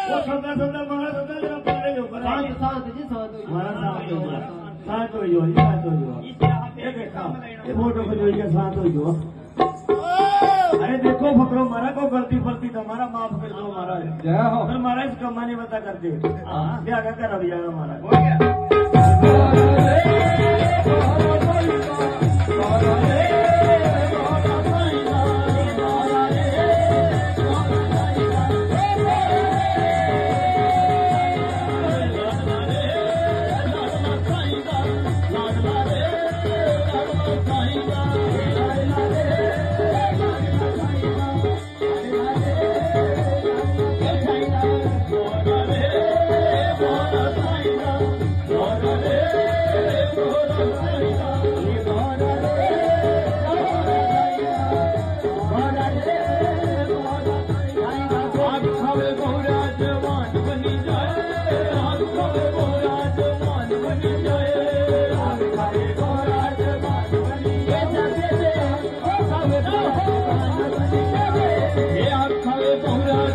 वो सुनता सुनता मारा सुनता जरा पारे जो पर साथ जी मारा साथ हो जो साथ हो जो ये देखा ये फोटो को जो के साथ हो जो अरे देखो फकरो मारा को गलती फलती तुम्हारा माफ कर दो महाराज जय हो फिर महाराज कमा नहीं बता करते हाँ क्या कर अभी जाना महाराज हो गया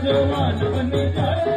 जवान बनी जाए